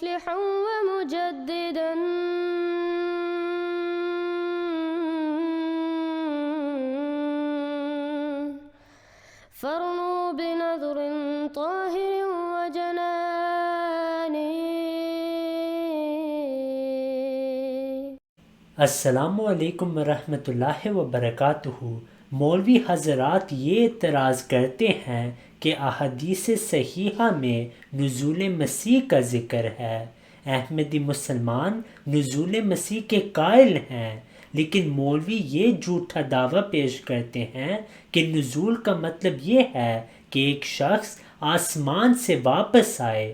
مصلحا ومجددا فارنوا بنظر طاهر وجنان. السلام علیکم ورحمۃ اللہ وبرکاتہ. مولوی حضرات یہ اعتراض کرتے ہیں کہ احادیث صحیحہ میں نزول مسیح کا ذکر ہے. احمدی مسلمان نزول مسیح کے قائل ہیں، لیکن مولوی یہ جھوٹا دعویٰ پیش کرتے ہیں کہ نزول کا مطلب یہ ہے کہ ایک شخص آسمان سے واپس آئے،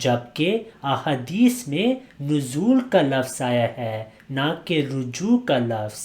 جبکہ احادیث میں نزول کا لفظ آیا ہے، نہ کہ رجوع کا لفظ.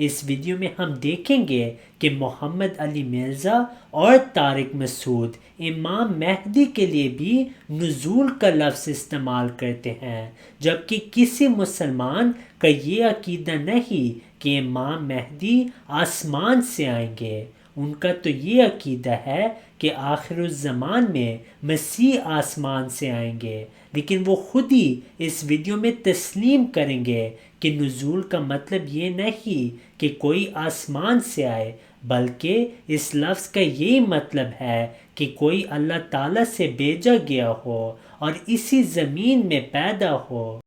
اس ویڈیو میں ہم دیکھیں گے کہ محمد علی مرزا اور طارق مسعود امام مہدی کے لیے بھی نزول کا لفظ استعمال کرتے ہیں، جبکہ کسی مسلمان کا یہ عقیدہ نہیں کہ امام مہدی آسمان سے آئیں گے. ان کا تو یہ عقیدہ ہے کہ آخر الزمان میں مسیح آسمان سے آئیں گے، لیکن وہ خود ہی اس ویڈیو میں تسلیم کریں گے کہ نزول کا مطلب یہ نہیں کہ کوئی آسمان سے آئے، بلکہ اس لفظ کا یہی مطلب ہے کہ کوئی اللہ تعالیٰ سے بھیجا گیا ہو اور اسی زمین میں پیدا ہو.